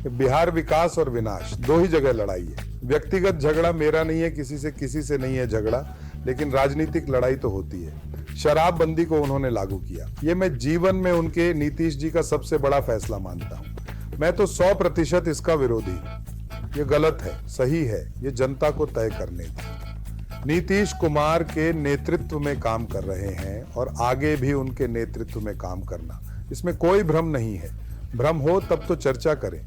बिहार विकास और विनाश दो ही जगह लड़ाई है। व्यक्तिगत झगड़ा मेरा नहीं है, किसी से नहीं है झगड़ा, लेकिन राजनीतिक लड़ाई तो होती है। शराबबंदी को उन्होंने लागू किया, ये मैं जीवन में उनके नीतीश जी का सबसे बड़ा फैसला मानता हूं। मैं तो 100% इसका विरोधी हूं। ये गलत है, सही है, ये जनता को तय करने दी। नीतीश कुमार के नेतृत्व में काम कर रहे हैं और आगे भी उनके नेतृत्व में काम करना, इसमें कोई भ्रम नहीं है। भ्रम हो तब तो चर्चा करें।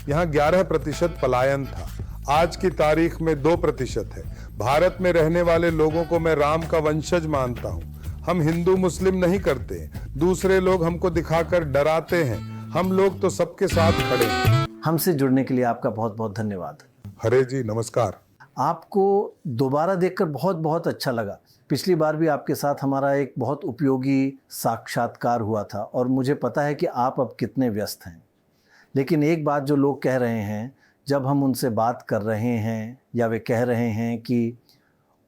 यहाँ 11% पलायन था, आज की तारीख में 2% है। भारत में रहने वाले लोगों को मैं राम का वंशज मानता हूँ। हम हिंदू मुस्लिम नहीं करते, दूसरे लोग हमको दिखाकर डराते हैं, हम लोग तो सबके साथ खड़े हैं। हमसे जुड़ने के लिए आपका बहुत बहुत धन्यवाद। हरे जी नमस्कार। आपको दोबारा देखकर बहुत बहुत अच्छा लगा। पिछली बार भी आपके साथ हमारा एक बहुत उपयोगी साक्षात्कार हुआ था और मुझे पता है कि आप अब कितने व्यस्त हैं। लेकिन एक बात जो लोग कह रहे हैं, जब हम उनसे बात कर रहे हैं या वे कह रहे हैं कि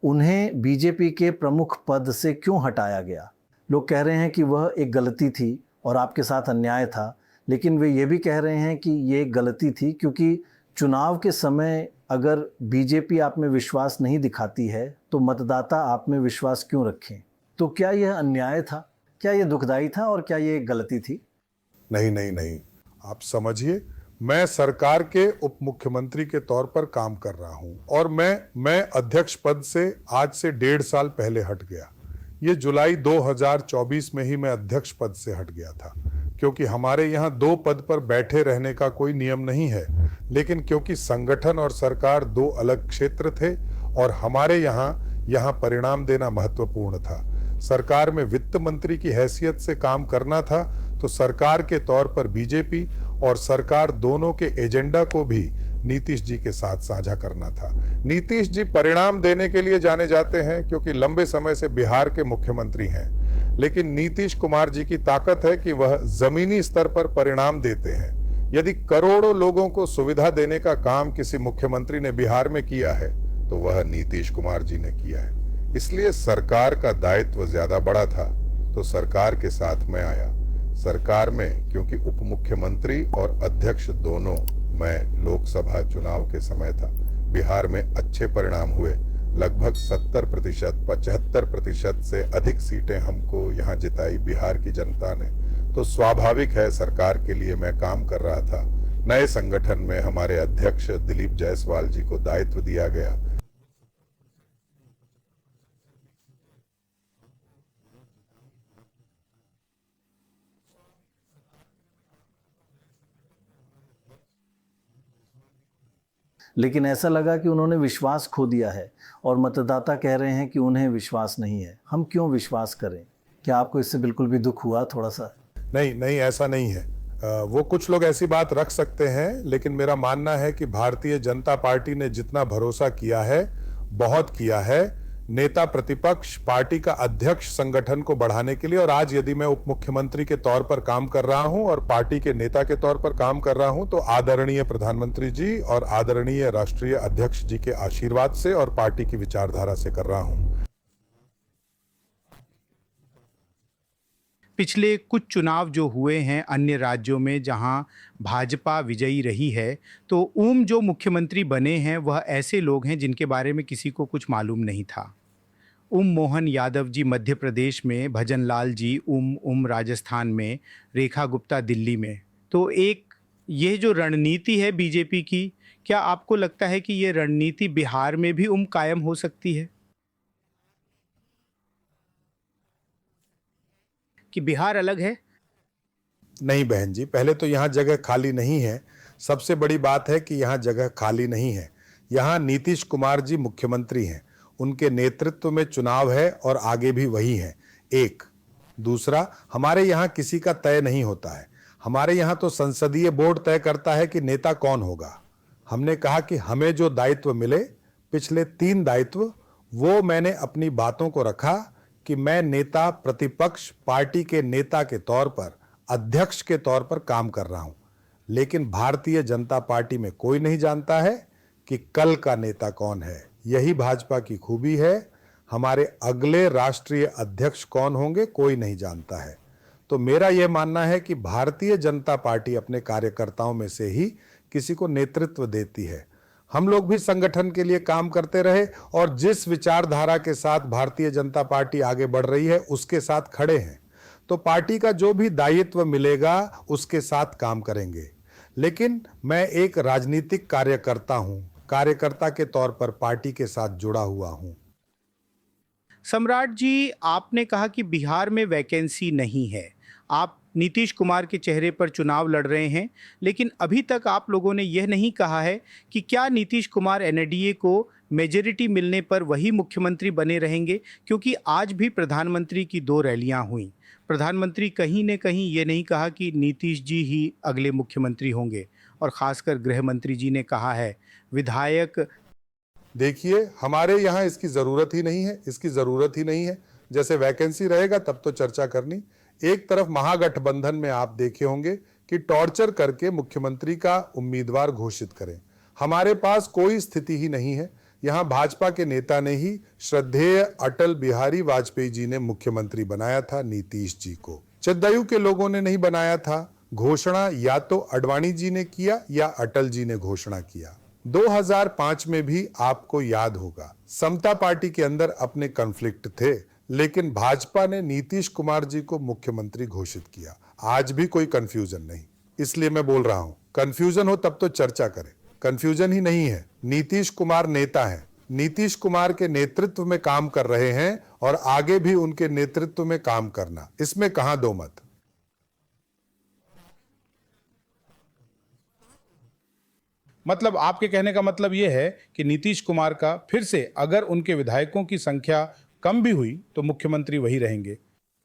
उन्हें बीजेपी के प्रमुख पद से क्यों हटाया गया, लोग कह रहे हैं कि वह एक गलती थी और आपके साथ अन्याय था। लेकिन वे ये भी कह रहे हैं कि ये एक गलती थी क्योंकि चुनाव के समय अगर बीजेपी आप में विश्वास नहीं दिखाती है तो मतदाता आप में विश्वास क्यों रखें। तो क्या यह अन्याय था, क्या यह दुखदाई था और क्या ये एक गलती थी? नहीं, आप समझिए, मैं सरकार के उप मुख्यमंत्री के तौर पर काम कर रहा हूं और मैं अध्यक्ष पद से आज से 1.5 साल पहले हट गया। ये जुलाई 2024 में ही मैं अध्यक्ष पद से हट गया था, क्योंकि हमारे यहाँ 2 पद पर बैठे रहने का कोई नियम नहीं है। लेकिन क्योंकि संगठन और सरकार 2 अलग क्षेत्र थे और हमारे यहाँ परिणाम देना महत्वपूर्ण था। सरकार में वित्त मंत्री की हैसियत से काम करना था, तो सरकार के तौर पर बीजेपी और सरकार दोनों के एजेंडा को भी नीतीश जी के साथ साझा करना था। नीतीश जी परिणाम देने के लिए जाने जाते हैं क्योंकि लंबे समय से बिहार के मुख्यमंत्री हैं, लेकिन नीतीश कुमार जी की ताकत है कि वह जमीनी स्तर पर परिणाम देते हैं। यदि करोड़ों लोगों को सुविधा देने का काम किसी मुख्यमंत्री ने बिहार में किया है तो वह नीतीश कुमार जी ने किया है। इसलिए सरकार का दायित्व ज्यादा बड़ा था, तो सरकार के साथ मैं आया। सरकार में क्योंकि उप मुख्यमंत्री और अध्यक्ष दोनों मैं लोकसभा चुनाव के समय था, बिहार में अच्छे परिणाम हुए। लगभग 70%, 75% से अधिक सीटें हमको यहाँ जिताई बिहार की जनता ने। तो स्वाभाविक है सरकार के लिए मैं काम कर रहा था। नए संगठन में हमारे अध्यक्ष दिलीप जायसवाल जी को दायित्व दिया गया। लेकिन ऐसा लगा कि उन्होंने विश्वास खो दिया है और मतदाता कह रहे हैं कि उन्हें विश्वास नहीं है। हम क्यों विश्वास करें? क्या आपको इससे बिल्कुल भी दुख हुआ थोड़ा सा? नहीं, ऐसा नहीं है। वो कुछ लोग ऐसी बात रख सकते हैं, लेकिन मेरा मानना है कि भारतीय जनता पार्टी ने जितना भरोसा किया है, बहुत किया है। नेता प्रतिपक्ष, पार्टी का अध्यक्ष संगठन को बढ़ाने के लिए, और आज यदि मैं उप मुख्यमंत्री के तौर पर काम कर रहा हूं और पार्टी के नेता के तौर पर काम कर रहा हूं, तो आदरणीय प्रधानमंत्री जी और आदरणीय राष्ट्रीय अध्यक्ष जी के आशीर्वाद से और पार्टी की विचारधारा से कर रहा हूं। पिछले कुछ चुनाव जो हुए हैं अन्य राज्यों में जहां भाजपा विजयी रही है, तो ओम जो मुख्यमंत्री बने हैं वह ऐसे लोग हैं जिनके बारे में किसी को कुछ मालूम नहीं था। ओम मोहन यादव जी मध्य प्रदेश में, भजन लाल जी ओम राजस्थान में, रेखा गुप्ता दिल्ली में। तो एक ये जो रणनीति है बीजेपी की, क्या आपको लगता है कि ये रणनीति बिहार में भी कायम हो सकती है कि बिहार अलग है? नहीं बहन जी, पहले तो यहाँ जगह खाली नहीं है। सबसे बड़ी बात है कि यहाँ जगह खाली नहीं है। यहाँ नीतीश कुमार जी मुख्यमंत्री हैं, उनके नेतृत्व में चुनाव है और आगे भी वही है। एक दूसरा, हमारे यहाँ किसी का तय नहीं होता है। हमारे यहाँ तो संसदीय बोर्ड तय करता है कि नेता कौन होगा। हमने कहा कि हमें जो दायित्व मिले, पिछले 3 दायित्व, वो मैंने अपनी बातों को रखा कि मैं नेता प्रतिपक्ष पार्टी के नेता के तौर पर, अध्यक्ष के तौर पर काम कर रहा हूं। लेकिन भारतीय जनता पार्टी में कोई नहीं जानता है कि कल का नेता कौन है। यही भाजपा की खूबी है। हमारे अगले राष्ट्रीय अध्यक्ष कौन होंगे कोई नहीं जानता है। तो मेरा यह मानना है कि भारतीय जनता पार्टी अपने कार्यकर्ताओं में से ही किसी को नेतृत्व देती है। हम लोग भी संगठन के लिए काम करते रहे और जिस विचारधारा के साथ भारतीय जनता पार्टी आगे बढ़ रही है उसके साथ खड़े हैं। तो पार्टी का जो भी दायित्व मिलेगा उसके साथ काम करेंगे। लेकिन मैं एक राजनीतिक कार्यकर्ता हूं, कार्यकर्ता के तौर पर पार्टी के साथ जुड़ा हुआ हूं। सम्राट जी, आपने कहा कि बिहार में वैकेंसी नहीं है। आप नीतीश कुमार के चेहरे पर चुनाव लड़ रहे हैं, लेकिन अभी तक आप लोगों ने यह नहीं कहा है कि क्या नीतीश कुमार एनडीए को मेजॉरिटी मिलने पर वही मुख्यमंत्री बने रहेंगे, क्योंकि आज भी प्रधानमंत्री की 2 रैलियां हुई। प्रधानमंत्री कहीं न कहीं ये नहीं कहा कि नीतीश जी ही अगले मुख्यमंत्री होंगे, और ख़ासकर गृह मंत्री जी ने कहा है। विधायक देखिए, हमारे यहाँ इसकी ज़रूरत ही नहीं है, इसकी ज़रूरत ही नहीं है। जैसे वैकेंसी रहेगा तब तो चर्चा करनी। एक तरफ महागठबंधन में आप देखे होंगे कि टॉर्चर करके मुख्यमंत्री का उम्मीदवार घोषित करें। हमारे पास कोई स्थिति ही नहीं है। यहाँ भाजपा के नेता ने ही श्रद्धेय अटल बिहारी वाजपेयी जी ने मुख्यमंत्री बनाया था नीतीश जी को। जदयू के लोगों ने नहीं बनाया था। घोषणा या तो अडवाणी जी ने किया या अटल जी ने घोषणा किया। 2005 में भी आपको याद होगा, समता पार्टी के अंदर अपने कॉन्फ्लिक्ट थे, लेकिन भाजपा ने नीतीश कुमार जी को मुख्यमंत्री घोषित किया। आज भी कोई कंफ्यूजन नहीं, इसलिए मैं बोल रहा हूं, कंफ्यूजन हो तब तो चर्चा करें। कंफ्यूजन ही नहीं है। नीतीश कुमार नेता हैं, नीतीश कुमार के नेतृत्व में काम कर रहे हैं और आगे भी उनके नेतृत्व में काम करना, इसमें कहां दो मत। मतलब आपके कहने का मतलब ये है कि नीतीश कुमार का फिर से अगर उनके विधायकों की संख्या कम भी हुई तो मुख्यमंत्री वही रहेंगे।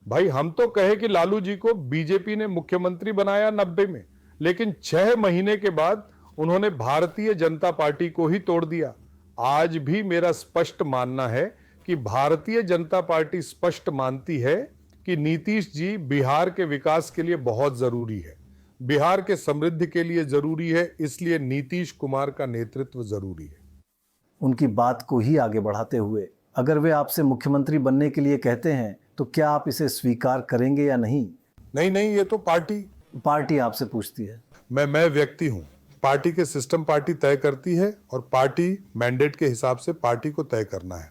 भाई, हम तो कहे कि लालू जी को बीजेपी ने मुख्यमंत्री बनाया 90 में, लेकिन 6 महीने के बाद उन्होंने भारतीय जनता पार्टी को ही तोड़ दिया। आज भी मेरा स्पष्ट मानना है कि भारतीय जनता पार्टी स्पष्ट मानती है कि नीतीश जी बिहार के विकास के लिए बहुत जरूरी है, बिहार के समृद्धि के लिए जरूरी है, इसलिए नीतीश कुमार का नेतृत्व जरूरी है। उनकी बात को ही आगे बढ़ाते हुए, अगर वे आपसे मुख्यमंत्री बनने के लिए कहते हैं तो क्या आप इसे स्वीकार करेंगे या नहीं? नहीं, ये तो पार्टी आपसे पूछती है। मैं व्यक्ति हूं। पार्टी के सिस्टम पार्टी तय करती है और पार्टी मैंडेट के हिसाब से पार्टी को तय करना है।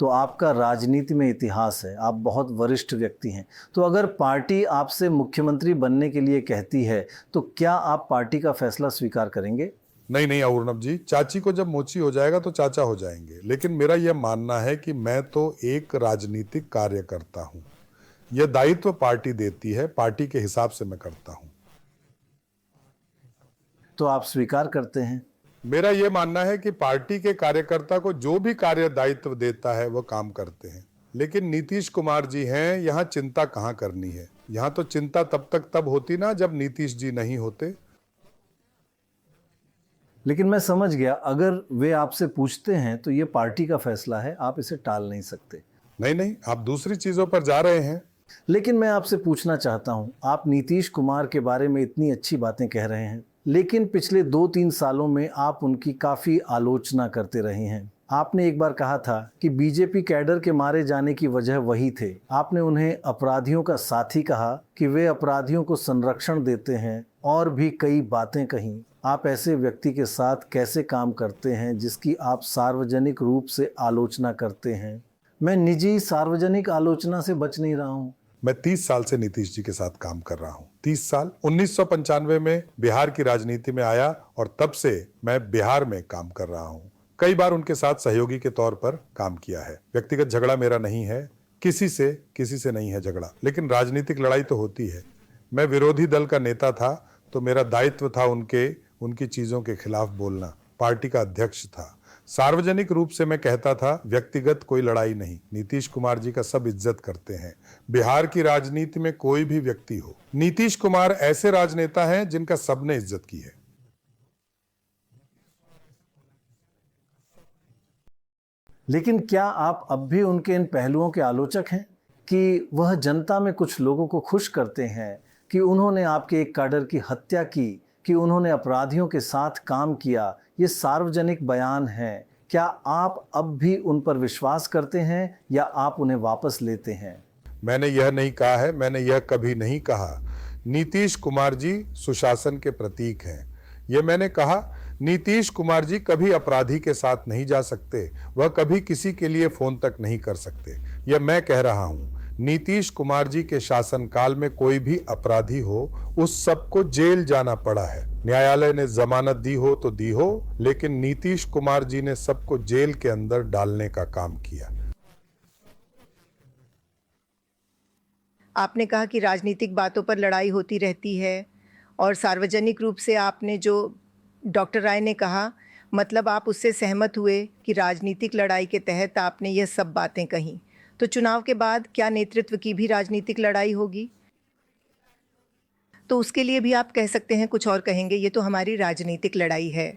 तो आपका राजनीति में इतिहास है, आप बहुत वरिष्ठ व्यक्ति हैं, तो अगर पार्टी आपसे मुख्यमंत्री बनने के लिए कहती है तो क्या आप पार्टी का फैसला स्वीकार करेंगे? नहीं अर्णब जी, चाची को जब मोची हो जाएगा तो चाचा हो जाएंगे। लेकिन मेरा यह मानना है कि मैं तो एक राजनीतिक कार्यकर्ता हूं। यह दायित्व पार्टी देती है, पार्टी के हिसाब से मैं करता हूं। तो आप स्वीकार करते हैं? मेरा यह मानना है कि पार्टी के कार्यकर्ता को जो भी कार्य दायित्व देता है वो काम करते हैं। लेकिन नीतीश कुमार जी हैं, यहाँ चिंता कहाँ करनी है। यहाँ तो चिंता तब होती ना जब नीतीश जी नहीं होते। लेकिन मैं समझ गया, अगर वे आपसे पूछते हैं तो ये पार्टी का फैसला है, आप इसे टाल नहीं सकते। नहीं, आप दूसरी चीजों पर जा रहे हैं। लेकिन मैं आपसे पूछना चाहता हूं, आप नीतीश कुमार के बारे में इतनी अच्छी बातें कह रहे हैं, लेकिन पिछले 2-3 सालों में आप उनकी काफ़ी आलोचना करते रहे हैं। आपने एक बार कहा था कि बीजेपी कैडर के मारे जाने की वजह वही थे। आपने उन्हें अपराधियों का साथी कहा, कि वे अपराधियों को संरक्षण देते हैं, और भी कई बातें कहीं। आप ऐसे व्यक्ति के साथ कैसे काम करते हैं जिसकी आप सार्वजनिक रूप से आलोचना करते हैं? मैं निजी सार्वजनिक आलोचना से बच नहीं रहा हूँ। मैं 30 साल से नीतीश जी के साथ काम कर रहा हूं। 30 साल। 1995 में बिहार की राजनीति में आया और तब से मैं बिहार में काम कर रहा हूं। कई बार उनके साथ सहयोगी के तौर पर काम किया है। व्यक्तिगत झगड़ा मेरा नहीं है, किसी से नहीं है झगड़ा, लेकिन राजनीतिक लड़ाई तो होती है। मैं विरोधी दल का नेता था तो मेरा दायित्व था उनकी चीजों के खिलाफ बोलना। पार्टी का अध्यक्ष था, सार्वजनिक रूप से मैं कहता था व्यक्तिगत कोई लड़ाई नहीं। नीतीश कुमार जी का सब इज्जत करते हैं। बिहार की राजनीति में कोई भी व्यक्ति हो, नीतीश कुमार ऐसे राजनेता हैं जिनका सबने इज्जत की है। लेकिन क्या आप अब भी उनके इन पहलुओं के आलोचक हैं कि वह जनता में कुछ लोगों को खुश करते हैं कि उन्होंने आपके एक कैडर की हत्या की, कि उन्होंने अपराधियों के साथ काम किया? ये सार्वजनिक बयान है। क्या आप अब भी उन पर विश्वास करते हैं या आप उन्हें वापस लेते हैं? मैंने यह नहीं कहा है, मैंने यह कभी नहीं कहा नीतीश कुमार जी सुशासन के प्रतीक हैं। ये मैंने कहा, नीतीश कुमार जी कभी अपराधी के साथ नहीं जा सकते, वह कभी किसी के लिए फोन तक नहीं कर सकते। यह मैं कह रहा हूं। नीतीश कुमार जी के शासनकाल में कोई भी अपराधी हो, उस सबको जेल जाना पड़ा है। न्यायालय ने जमानत दी हो तो दी हो, लेकिन नीतीश कुमार जी ने सबको जेल के अंदर डालने का काम किया। आपने कहा कि राजनीतिक बातों पर लड़ाई होती रहती है और सार्वजनिक रूप से आपने जो डॉक्टर राय ने कहा, मतलब आप उससे सहमत हुए कि राजनीतिक लड़ाई के तहत आपने यह सब बातें कहीं। तो चुनाव के बाद क्या नेतृत्व की भी राजनीतिक लड़ाई होगी? तो उसके लिए भी आप कह सकते हैं कुछ और कहेंगे, ये तो हमारी राजनीतिक लड़ाई है।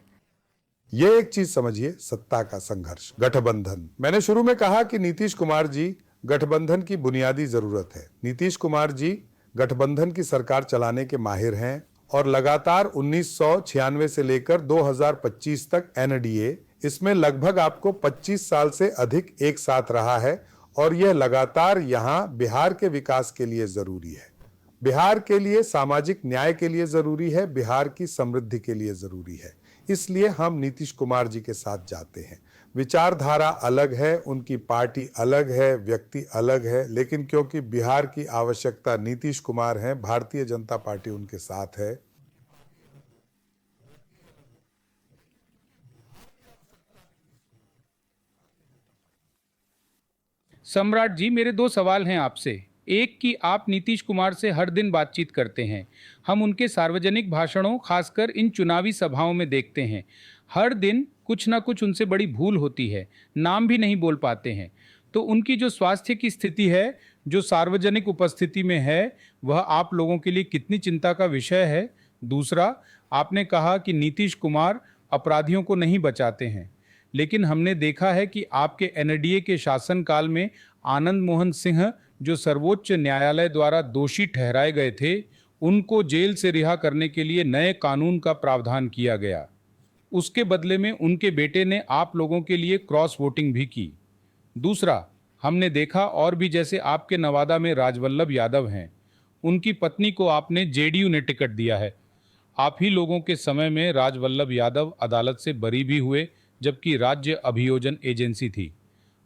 ये एक चीज समझिए, सत्ता का संघर्ष, गठबंधन। मैंने शुरू में कहा कि नीतीश कुमार जी गठबंधन की बुनियादी जरूरत है। नीतीश कुमार जी गठबंधन की सरकार चलाने के माहिर हैं और लगातार 1996 से लेकर 2025 तक एनडीए, इसमें लगभग आपको 25 साल से अधिक एक साथ रहा है और यह लगातार यहां बिहार के विकास के लिए जरूरी है, बिहार के लिए सामाजिक न्याय के लिए जरूरी है, बिहार की समृद्धि के लिए जरूरी है। इसलिए हम नीतीश कुमार जी के साथ जाते हैं। विचारधारा अलग है, उनकी पार्टी अलग है, व्यक्ति अलग है, लेकिन क्योंकि बिहार की आवश्यकता नीतीश कुमार है, भारतीय जनता पार्टी उनके साथ है। सम्राट जी, मेरे दो सवाल हैं आपसे। एक कि आप नीतीश कुमार से हर दिन बातचीत करते हैं, हम उनके सार्वजनिक भाषणों, खासकर इन चुनावी सभाओं में देखते हैं, हर दिन कुछ ना कुछ उनसे बड़ी भूल होती है, नाम भी नहीं बोल पाते हैं। तो उनकी जो स्वास्थ्य की स्थिति है, जो सार्वजनिक उपस्थिति में है, वह आप लोगों के लिए कितनी चिंता का विषय है? दूसरा, आपने कहा कि नीतीश कुमार अपराधियों को नहीं बचाते हैं, लेकिन हमने देखा है कि आपके एनडीए के शासनकाल में आनंद मोहन सिंह, जो सर्वोच्च न्यायालय द्वारा दोषी ठहराए गए थे, उनको जेल से रिहा करने के लिए नए कानून का प्रावधान किया गया। उसके बदले में उनके बेटे ने आप लोगों के लिए क्रॉस वोटिंग भी की। दूसरा, हमने देखा और भी, जैसे आपके नवादा में राजवल्लभ यादव हैं, उनकी पत्नी को आपने जेडीयू ने टिकट दिया है। आप ही लोगों के समय में राजवल्लभ यादव अदालत से बरी भी हुए, जबकि राज्य अभियोजन एजेंसी थी।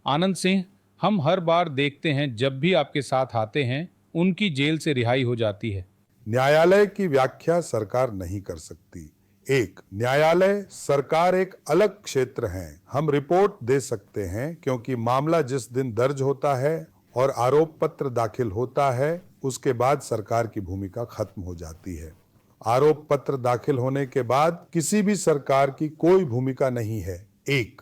आनंद सिंह, हम हर बार देखते हैं जब भी आपके साथ आते हैं, उनकी जेल से रिहाई हो जाती है। न्यायालय की व्याख्या सरकार नहीं कर सकती। एक, न्यायालय सरकार एक अलग क्षेत्र है। हम रिपोर्ट दे सकते हैं, क्योंकि मामला जिस दिन दर्ज होता है और आरोप पत्र दाखिल होता है, उसके बाद सरकार की भूमिका खत्म हो जाती है। आरोप पत्र दाखिल होने के बाद किसी भी सरकार की कोई भूमिका नहीं है। एक,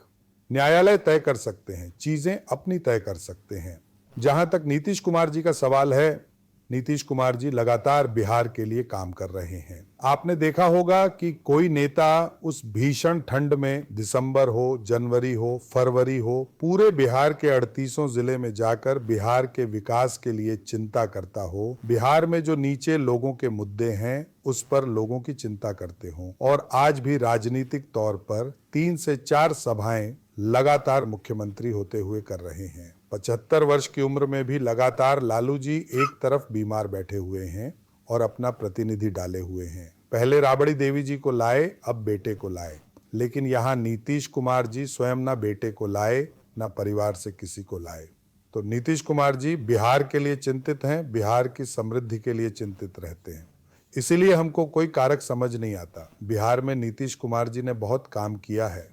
न्यायालय तय कर सकते हैं, चीजें अपनी तय कर सकते हैं। जहां तक नीतीश कुमार जी का सवाल है, नीतीश कुमार जी लगातार बिहार के लिए काम कर रहे हैं। आपने देखा होगा कि कोई नेता उस भीषण ठंड में, दिसंबर हो, जनवरी हो, फरवरी हो, पूरे बिहार के 38 जिले में जाकर बिहार के विकास के लिए चिंता करता हो, बिहार में जो नीचे लोगों के मुद्दे हैं उस पर लोगों की चिंता करते हो। और आज भी राजनीतिक तौर पर 3 से 4 सभाएं लगातार मुख्यमंत्री होते हुए कर रहे हैं। 75 वर्ष की उम्र में भी लगातार लालू जी एक तरफ बीमार बैठे हुए हैं और अपना प्रतिनिधि डाले हुए हैं। पहले राबड़ी देवी जी को लाए, अब बेटे को लाए, लेकिन यहाँ नीतीश कुमार जी स्वयं ना बेटे को लाए, ना परिवार से किसी को लाए। तो नीतीश कुमार जी बिहार के लिए चिंतित हैं, बिहार की समृद्धि के लिए चिंतित रहते हैं। इसीलिए हमको कोई कारक समझ नहीं आता। बिहार में नीतीश कुमार जी ने बहुत काम किया है।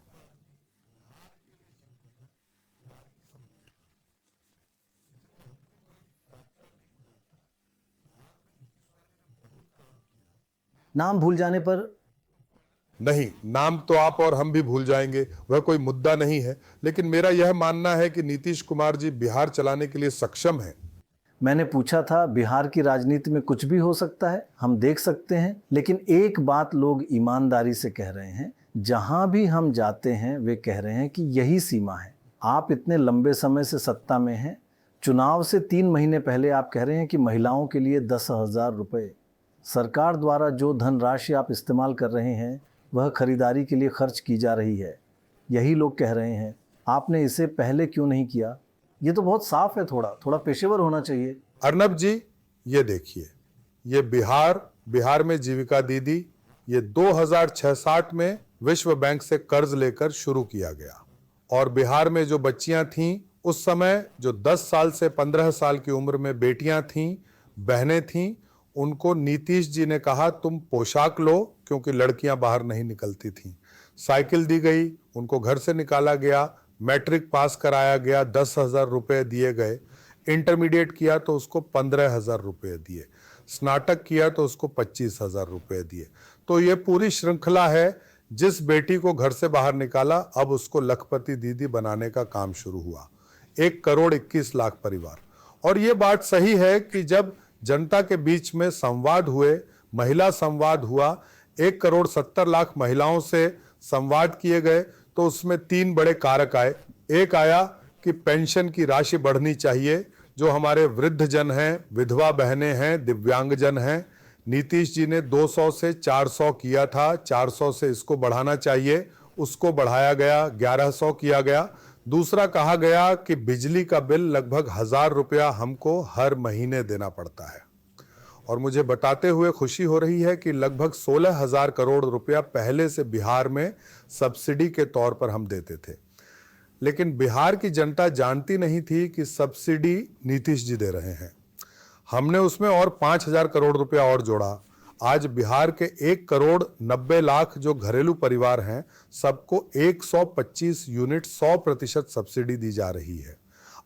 नाम भूल जाने पर? नहीं, नाम तो आप और हम भी भूल जाएंगे, वह कोई मुद्दा नहीं है, लेकिन मेरा यह मानना है कि नीतीश कुमार जी बिहार चलाने के लिए सक्षम हैं। मैंने पूछा था, बिहार की राजनीति में कुछ भी हो सकता है, हम देख सकते हैं, लेकिन एक बात लोग ईमानदारी से कह रहे हैं, जहां भी हम जाते हैं वे कह रहे हैं कि यही सीमा है। आप इतने लंबे समय से सत्ता में हैं, चुनाव से 3 महीने पहले आप कह रहे हैं कि महिलाओं के लिए 10,000 रुपये, सरकार द्वारा जो धनराशि आप इस्तेमाल कर रहे हैं वह खरीदारी के लिए खर्च की जा रही है, यही लोग कह रहे हैं। आपने इसे पहले क्यों नहीं किया? ये तो बहुत साफ है, थोड़ा पेशेवर होना चाहिए। अर्नब जी, ये देखिए, ये बिहार में जीविका दीदी, ये 2006-07 में विश्व बैंक से कर्ज लेकर शुरू किया गया। और बिहार में जो बच्चियां थीं उस समय, जो 10 साल से 15 साल की उम्र में बेटियां थीं, बहनें थीं, उनको नीतीश जी ने कहा तुम पोशाक लो, क्योंकि लड़कियां बाहर नहीं निकलती थीं। साइकिल दी गई, उनको घर से निकाला गया, मैट्रिक पास कराया गया, 10,000 रुपये दिए गए। इंटरमीडिएट किया तो उसको 15,000 रुपये दिए, स्नातक किया तो उसको 25,000 रुपये दिए। तो ये पूरी श्रृंखला है। जिस बेटी को घर से बाहर निकाला, अब उसको लखपति दीदी बनाने का काम शुरू हुआ। 1,21,00,000 परिवार। और ये बात सही है कि जब जनता के बीच में संवाद हुए, महिला संवाद हुआ, 1,70,00,000 महिलाओं से संवाद किए गए, तो उसमें 3 बड़े कारक आए। एक आया कि पेंशन की राशि बढ़नी चाहिए, जो हमारे वृद्ध जन हैं, विधवा बहनें हैं, दिव्यांगजन हैं। नीतीश जी ने 200 से 400 किया था, 400 से इसको बढ़ाना चाहिए, उसको बढ़ाया गया, 1100 किया गया। दूसरा कहा गया कि बिजली का बिल लगभग 1,000 रुपया हमको हर महीने देना पड़ता है। और मुझे बताते हुए खुशी हो रही है कि लगभग 16,000 करोड़ रुपया पहले से बिहार में सब्सिडी के तौर पर हम देते थे। लेकिन बिहार की जनता जानती नहीं थी कि सब्सिडी नीतीश जी दे रहे हैं। हमने उसमें और 5,000 करोड़ रुपया और जोड़ा। आज बिहार के 1,90,00,000 जो घरेलू परिवार हैं, सबको 125 यूनिट 100% सब्सिडी दी जा रही है।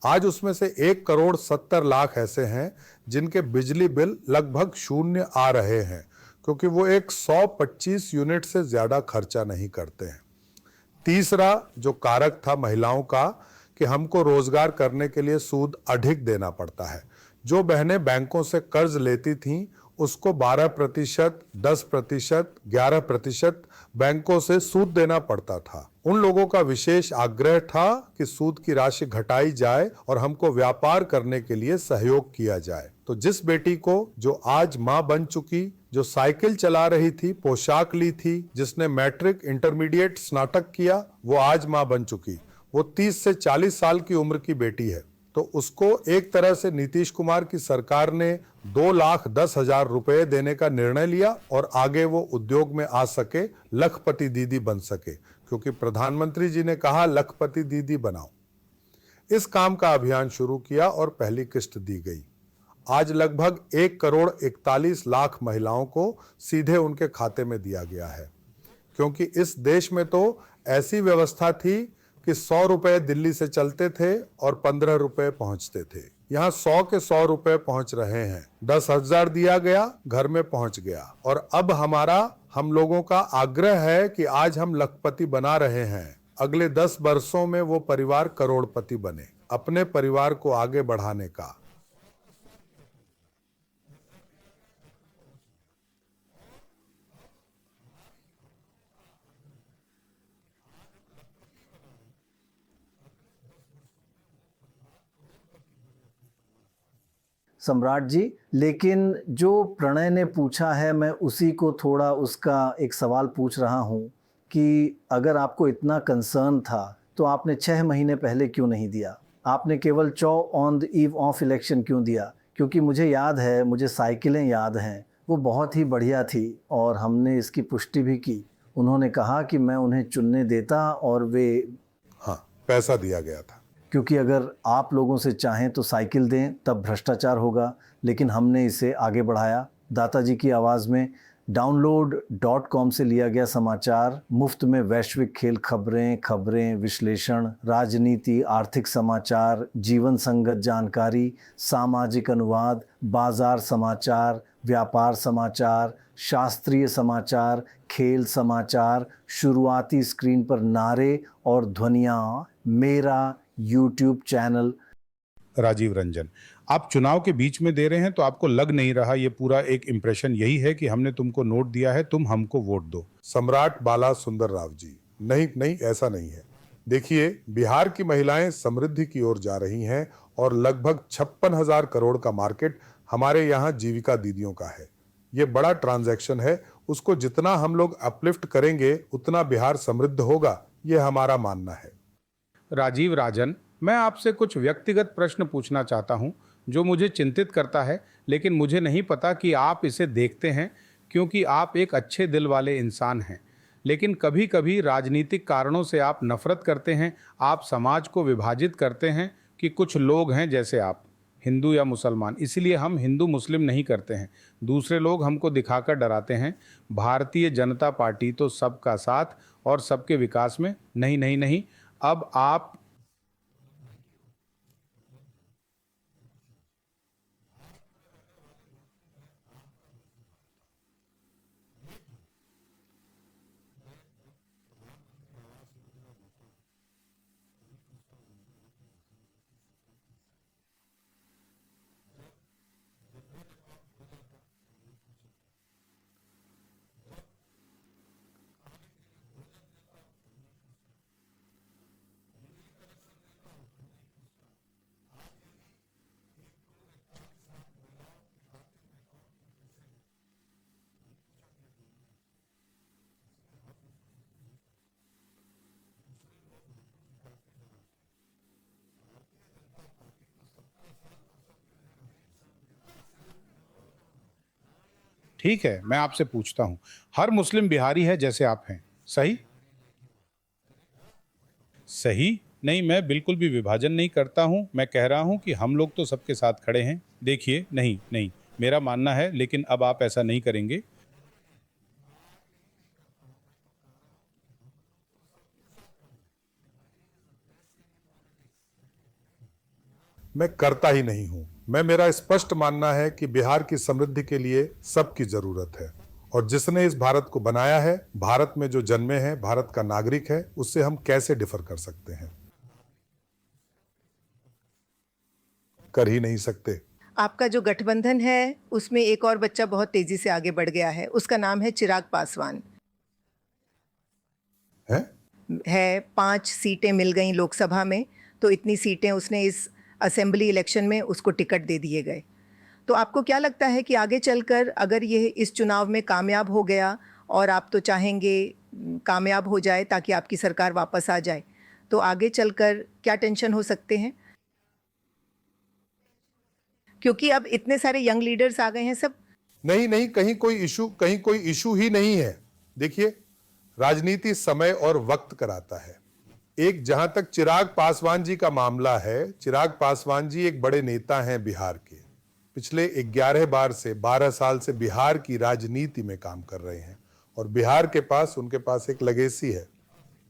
आज उसमें से 1,70,00,000 ऐसे हैं जिनके बिजली बिल लगभग शून्य आ रहे हैं, क्योंकि वो 125 यूनिट से ज्यादा खर्चा नहीं करते हैं। तीसरा जो कारक था महिलाओं का, कि हमको रोजगार करने के लिए सूद अधिक देना पड़ता है। जो बहनें बैंकों से कर्ज लेती थीं, उसको 12%, 10%, 11% बैंकों से सूद देना पड़ता था। उन लोगों का विशेष आग्रह था कि सूद की राशि घटाई जाए और हमको व्यापार करने के लिए सहयोग किया जाए। तो जिस बेटी को, जो आज मां बन चुकी, जो साइकिल चला रही थी, पोशाक ली थी, जिसने मैट्रिक, इंटरमीडिएट, स्नातक किया, वो आज मां बन चुकी। वो 30 से 40 साल की उम्र की बेटी है। तो उसको एक तरह से नीतीश कुमार की सरकार ने 2,10,000 रुपए देने का निर्णय लिया, और आगे वो उद्योग में आ सके, लखपति दीदी बन सके, क्योंकि प्रधानमंत्री जी ने कहा लखपति दीदी बनाओ। इस काम का अभियान शुरू किया और पहली किस्त दी गई। आज लगभग 1,41,00,000 महिलाओं को सीधे उनके खाते में दिया गया है, क्योंकि इस देश में तो ऐसी व्यवस्था थी कि 100 रुपए दिल्ली से चलते थे और 15 रुपए पहुंचते थे। यहाँ 100 के 100 रुपए पहुंच रहे हैं। 10,000 दिया गया, घर में पहुंच गया। और अब हम लोगों का आग्रह है कि आज हम लखपति बना रहे हैं, अगले 10 वर्षों में वो परिवार करोड़पति बने, अपने परिवार को आगे बढ़ाने का। सम्राट जी, लेकिन जो प्रणय ने पूछा है, मैं उसी को थोड़ा उसका एक सवाल पूछ रहा हूँ कि अगर आपको इतना कंसर्न था तो आपने 6 महीने पहले क्यों नहीं दिया? आपने केवल on the eve of election क्यों दिया? क्योंकि मुझे याद है, मुझे साइकिलें याद हैं, वो बहुत ही बढ़िया थी और हमने इसकी पुष्टि भी की। उन्होंने कहा कि मैं उन्हें चुनने देता, और वे पैसा दिया गया था। क्योंकि अगर आप लोगों से चाहें तो साइकिल दें, तब भ्रष्टाचार होगा, लेकिन हमने इसे आगे बढ़ाया। दाताजी की आवाज़ में download.com से लिया गया समाचार, मुफ्त में वैश्विक खेल खबरें, विश्लेषण, राजनीति, आर्थिक समाचार, जीवन संगत जानकारी, सामाजिक अनुवाद, बाजार समाचार, व्यापार समाचार, शास्त्रीय समाचार, खेल समाचार, शुरुआती स्क्रीन पर नारे और ध्वनियाँ, मेरा YouTube चैनल। राजीव रंजन, आप चुनाव के बीच में दे रहे हैं तो आपको लग नहीं रहा, ये पूरा एक इम्प्रेशन यही है कि हमने तुमको नोट दिया है, तुम हमको वोट दो? सम्राट बाला सुंदर राव जी, नहीं, ऐसा नहीं है। देखिए, बिहार की महिलाएं समृद्धि की ओर जा रही हैं और लगभग 56,000 करोड़ का मार्केट हमारे यहाँ जीविका दीदियों का है। ये बड़ा ट्रांजैक्शन है, उसको जितना हम लोग अपलिफ्ट करेंगे उतना बिहार समृद्ध होगा, ये हमारा मानना है। राजीव राजन, मैं आपसे कुछ व्यक्तिगत प्रश्न पूछना चाहता हूं जो मुझे चिंतित करता है, लेकिन मुझे नहीं पता कि आप इसे देखते हैं, क्योंकि आप एक अच्छे दिल वाले इंसान हैं। लेकिन कभी कभी राजनीतिक कारणों से आप नफरत करते हैं, आप समाज को विभाजित करते हैं कि कुछ लोग हैं जैसे आप, हिंदू या मुसलमान। इसीलिए हम हिंदू मुस्लिम नहीं करते हैं। दूसरे लोग हमको दिखाकर डराते हैं। भारतीय जनता पार्टी तो सबका साथ और सबके विकास में। नहीं नहीं नहीं, अब आप ठीक है, मैं आपसे पूछता हूं, हर मुस्लिम बिहारी है जैसे आप हैं, सही? सही नहीं, मैं बिल्कुल भी विभाजन नहीं करता हूं। मैं कह रहा हूं कि हम लोग तो सबके साथ खड़े हैं। देखिए, नहीं नहीं, मेरा मानना है, लेकिन अब आप ऐसा नहीं करेंगे। मैं करता ही नहीं हूं। मेरा स्पष्ट मानना है कि बिहार की समृद्धि के लिए सबकी जरूरत है, और जिसने इस भारत को बनाया है, भारत में जो जन्मे हैं, भारत का नागरिक है, उससे हम कैसे डिफर कर सकते हैं? कर ही नहीं सकते। आपका जो गठबंधन है उसमें एक और बच्चा बहुत तेजी से आगे बढ़ गया है, उसका नाम है चिराग पासवान। है 5 सीटें मिल गई लोकसभा में, तो इतनी सीटें उसने इस असेंबली इलेक्शन में उसको टिकट दे दिए गए। तो आपको क्या लगता है कि आगे चलकर अगर ये इस चुनाव में कामयाब हो गया, और आप तो चाहेंगे कामयाब हो जाए ताकि आपकी सरकार वापस आ जाए, तो आगे चलकर क्या टेंशन हो सकते हैं? क्योंकि अब इतने सारे यंग लीडर्स आ गए हैं सब। नहीं नहीं, कहीं कोई इशू ही नहीं है। देखिए, राजनीति समय और वक्त कराता है। एक, जहां तक चिराग पासवान जी का मामला है, चिराग पासवान जी एक बड़े नेता हैं बिहार के। पिछले 12 साल से बिहार की राजनीति में काम कर रहे हैं, और बिहार के पास, उनके पास एक लेगेसी है।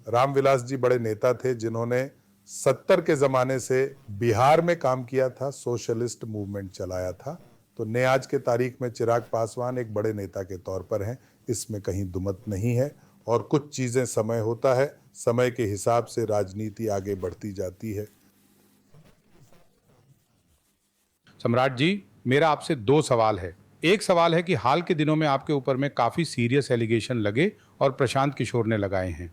रामविलास जी बड़े नेता थे जिन्होंने 70 के जमाने से बिहार में काम किया था, सोशलिस्ट मूवमेंट चलाया था। तो ने आज के तारीख में चिराग पासवान एक बड़े नेता के तौर पर हैं, इसमें कहीं दुमत नहीं है। और कुछ चीजें समय होता है, समय के हिसाब से राजनीति आगे बढ़ती जाती है। सम्राट जी, मेरा आपसे 2 सवाल है। एक सवाल है कि हाल के दिनों में आपके ऊपर में काफ़ी सीरियस एलिगेशन लगे और प्रशांत किशोर ने लगाए हैं।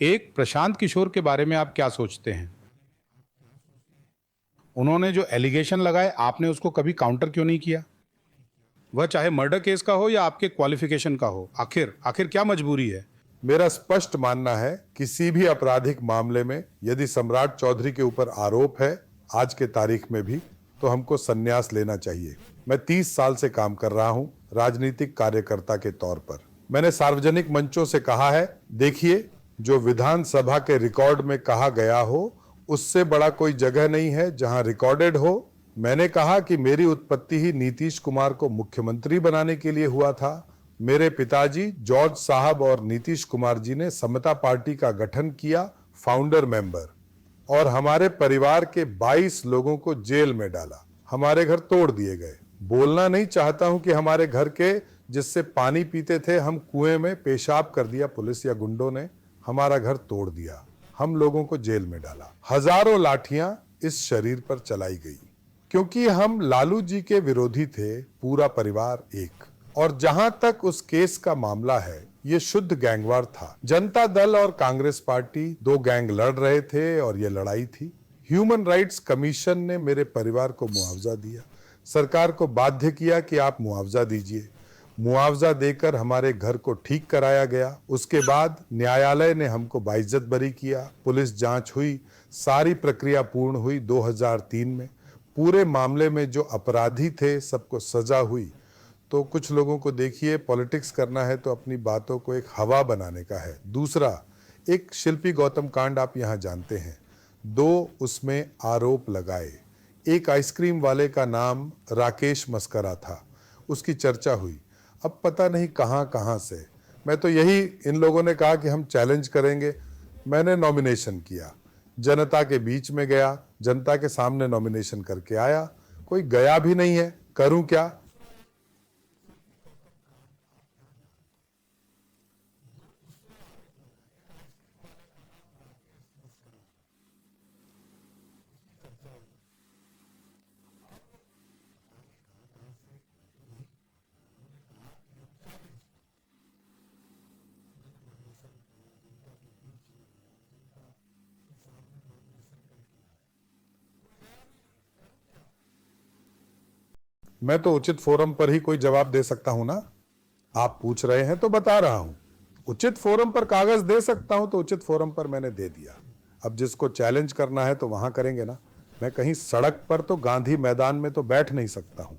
एक, प्रशांत किशोर के बारे में आप क्या सोचते हैं? उन्होंने जो एलिगेशन लगाए, आपने उसको कभी काउंटर क्यों नहीं किया? वह चाहे मर्डर केस का हो या आपके क्वालिफिकेशन का हो, आखिर क्या मजबूरी है? मेरा स्पष्ट मानना है, किसी भी आपराधिक मामले में यदि सम्राट चौधरी के ऊपर आरोप है, आज के तारीख में भी, तो हमको संन्यास लेना चाहिए। मैं 30 साल से काम कर रहा हूं राजनीतिक कार्यकर्ता के तौर पर। मैंने सार्वजनिक मंचों से कहा है, देखिए, जो विधानसभा के रिकॉर्ड में कहा गया हो, उससे बड़ा कोई जगह नहीं है जहां रिकॉर्डेड हो। मैंने कहा कि मेरी उत्पत्ति ही नीतीश कुमार को मुख्यमंत्री बनाने के लिए हुआ था। मेरे पिताजी जॉर्ज साहब और नीतीश कुमार जी ने समता पार्टी का गठन किया, फाउंडर मेंबर, और हमारे परिवार के 22 लोगों को जेल में डाला। हमारे घर तोड़ दिए गए। बोलना नहीं चाहता हूं कि हमारे घर के जिससे पानी पीते थे, हम कुएं में पेशाब कर दिया, पुलिस या गुंडों ने हमारा घर तोड़ दिया, हम लोगों को जेल में डाला। हजारों लाठियां इस शरीर पर चलाई गई, क्योंकि हम लालू जी के विरोधी थे, पूरा परिवार एक। और जहां तक उस केस का मामला है, ये शुद्ध गैंगवार था। जनता दल और कांग्रेस पार्टी 2 गैंग लड़ रहे थे और ये लड़ाई थी। ह्यूमन राइट्स कमीशन ने मेरे परिवार को मुआवजा दिया, सरकार को बाध्य किया कि आप मुआवजा दीजिए। मुआवजा देकर हमारे घर को ठीक कराया गया। उसके बाद न्यायालय ने हमको बाइज्जत बरी किया, पुलिस जांच हुई, सारी प्रक्रिया पूर्ण हुई 2003 में। पूरे मामले में जो अपराधी थे सबको सजा हुई, तो कुछ लोगों को देखिए पॉलिटिक्स करना है तो अपनी बातों को एक हवा बनाने का है। दूसरा, एक शिल्पी गौतम कांड आप यहाँ जानते हैं, 2 उसमें आरोप लगाए। एक आइसक्रीम वाले का नाम राकेश मस्करा था, उसकी चर्चा हुई। अब पता नहीं कहाँ कहाँ से, मैं तो यही, इन लोगों ने कहा कि हम चैलेंज करेंगे, मैंने नॉमिनेशन किया, जनता के बीच में गया, जनता के सामने नॉमिनेशन करके आया, कोई गया भी नहीं है, करूं क्या? मैं तो उचित फोरम पर ही कोई जवाब दे सकता हूं ना। आप पूछ रहे हैं तो बता रहा हूं। उचित फोरम पर कागज दे सकता हूं तो उचित फोरम पर मैंने दे दिया। अब जिसको चैलेंज करना है तो वहां करेंगे ना। मैं कहीं सड़क पर तो गांधी मैदान में तो बैठ नहीं सकता हूं।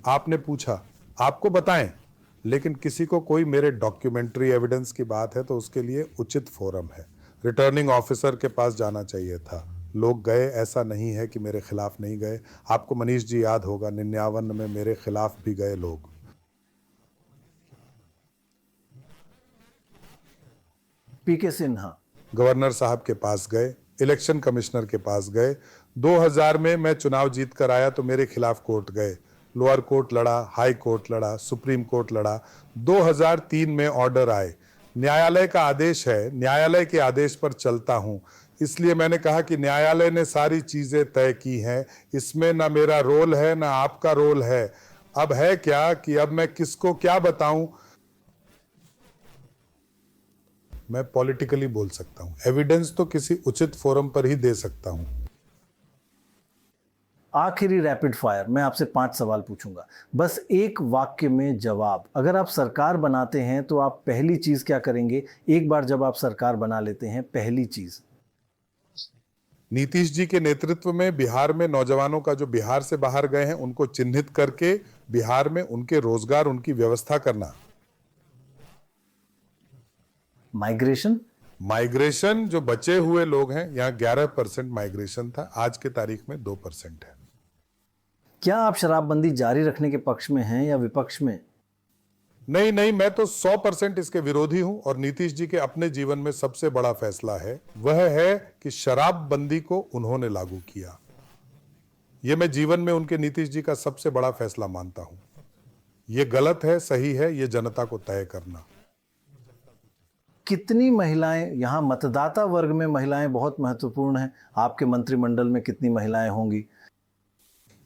आपने पूछा, आपको बताएं, लेकिन किसी को कोई मेरे डॉक्यूमेंट्री एविडेंस की बात है तो उसके लिए उचित फोरम है। रिटर्निंग ऑफिसर के पास जाना चाहिए था, लोग गए, ऐसा नहीं है कि मेरे खिलाफ नहीं गए। आपको मनीष जी याद होगा 99 में मेरे खिलाफ भी गए लोग। पीके सिन्हा गवर्नर साहब के पास गए, इलेक्शन कमिश्नर के पास गए। 2000 में मैं चुनाव जीत कर आया तो मेरे खिलाफ कोर्ट गए, लोअर कोर्ट लड़ा, हाई कोर्ट लड़ा, सुप्रीम कोर्ट लड़ा। 2003 में ऑर्डर आए, न्यायालय का आदेश है, न्यायालय के आदेश पर चलता हूं। इसलिए मैंने कहा कि न्यायालय ने सारी चीजें तय की हैं, इसमें ना मेरा रोल है ना आपका रोल है। अब है क्या कि अब मैं किसको क्या बताऊं। मैं पॉलिटिकली बोल सकता हूं, एविडेंस तो किसी उचित फोरम पर ही दे सकता हूं। आखिरी रैपिड फायर, मैं आपसे 5 सवाल पूछूंगा, बस एक वाक्य में जवाब। अगर आप सरकार बनाते हैं तो आप पहली चीज क्या करेंगे? एक बार जब आप सरकार बना लेते हैं, पहली चीज। नीतीश जी के नेतृत्व में बिहार में नौजवानों का जो बिहार से बाहर गए हैं उनको चिन्हित करके बिहार में उनके रोजगार, उनकी व्यवस्था करना। माइग्रेशन जो बचे हुए लोग हैं, यहाँ 11% माइग्रेशन था, आज के तारीख में 2% है। क्या आप शराबबंदी जारी रखने के पक्ष में हैं या विपक्ष में? नहीं, मैं तो 100% इसके विरोधी हूं। और नीतीश जी के अपने जीवन में सबसे बड़ा फैसला है, वह है कि शराबबंदी को उन्होंने लागू किया। यह मैं जीवन में उनके, नीतीश जी का सबसे बड़ा फैसला मानता हूं। यह गलत है, सही है, यह जनता को तय करना। कितनी महिलाएं, यहाँ मतदाता वर्ग में महिलाएं बहुत महत्वपूर्ण हैं, आपके मंत्रिमंडल में कितनी महिलाएं होंगी?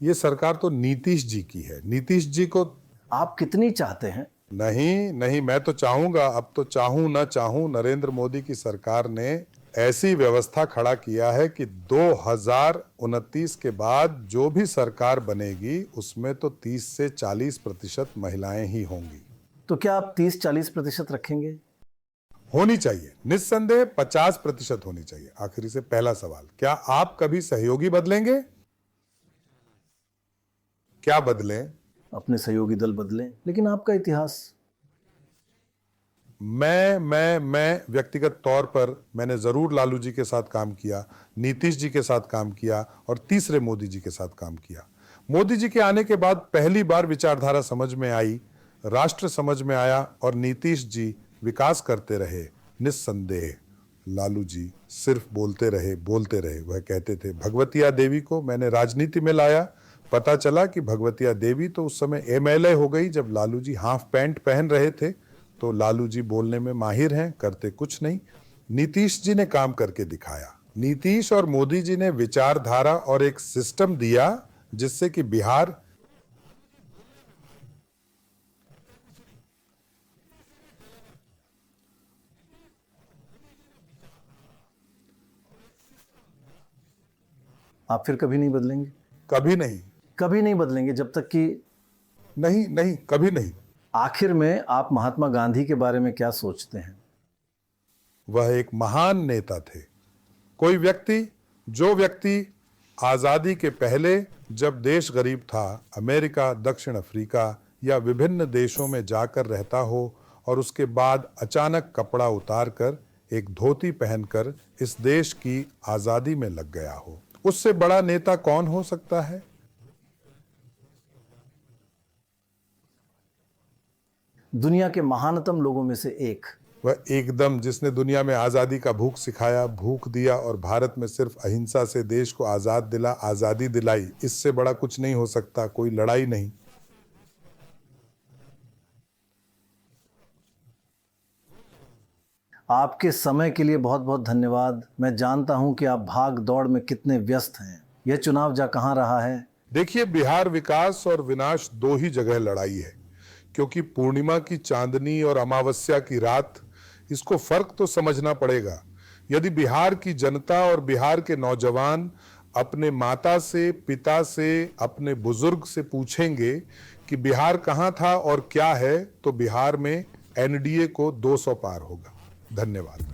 ये सरकार तो नीतीश जी की है, नीतीश जी को आप कितनी चाहते हैं? नहीं, मैं तो चाहूंगा। अब तो चाहूं ना चाहूं, नरेंद्र मोदी की सरकार ने ऐसी व्यवस्था खड़ा किया है कि 2029 के बाद जो भी सरकार बनेगी उसमें तो 30 से 40% महिलाएं ही होंगी। तो क्या आप 30-40% रखेंगे? होनी चाहिए, निस्संदेह 50% होनी चाहिए। आखिरी से पहला सवाल, क्या आप कभी सहयोगी बदलेंगे? क्या बदलें? अपने सहयोगी दल बदलें, लेकिन आपका इतिहास। मैं व्यक्तिगत तौर पर मैंने जरूर लालू जी के साथ काम किया, नीतीश जी के साथ काम किया और तीसरे मोदी जी के साथ काम किया। मोदी जी के आने के बाद पहली बार विचारधारा समझ में आई, राष्ट्र समझ में आया और नीतीश जी विकास करते रहे। निस्संदेह लालू जी सिर्फ बोलते रहे। वह कहते थे, भगवतिया देवी को मैंने राजनीति में लाया। पता चला कि भगवतिया देवी तो उस समय एमएलए हो गई जब लालू जी हाफ पैंट पहन रहे थे। तो लालू जी बोलने में माहिर हैं, करते कुछ नहीं। नीतीश जी ने काम करके दिखाया। नीतीश और मोदी जी ने विचारधारा और एक सिस्टम दिया जिससे कि बिहार आप फिर कभी नहीं बदलेंगे? कभी नहीं बदलेंगे जब तक कि नहीं, कभी नहीं। आखिर में आप महात्मा गांधी के बारे में क्या सोचते हैं? वह एक महान नेता थे। जो व्यक्ति आज़ादी के पहले जब देश गरीब था, अमेरिका, दक्षिण अफ्रीका या विभिन्न देशों में जाकर रहता हो और उसके बाद अचानक कपड़ा उतारकर एक धोती पहनकर इस देश की आज़ादी में लग गया हो, उससे बड़ा नेता कौन हो सकता है? दुनिया के महानतम लोगों में से एक। वह एकदम जिसने दुनिया में आज़ादी का भूख सिखाया, भूख दिया और भारत में सिर्फ अहिंसा से देश को आज़ादी दिलाई, इससे बड़ा कुछ नहीं हो सकता, कोई लड़ाई नहीं। आपके समय के लिए बहुत बहुत धन्यवाद। मैं जानता हूं कि आप भाग दौड़ में कितने व्यस्त हैं। यह चुनाव जा कहां रहा है? देखिए, बिहार विकास और विनाश दो ही जगह लड़ाई है, क्योंकि पूर्णिमा की चांदनी और अमावस्या की रात, इसको फर्क तो समझना पड़ेगा। यदि बिहार की जनता और बिहार के नौजवान अपने माता से, पिता से, अपने बुजुर्ग से पूछेंगे कि बिहार कहाँ था और क्या है, तो बिहार में एनडीए को 200 पार होगा। धन्यवाद।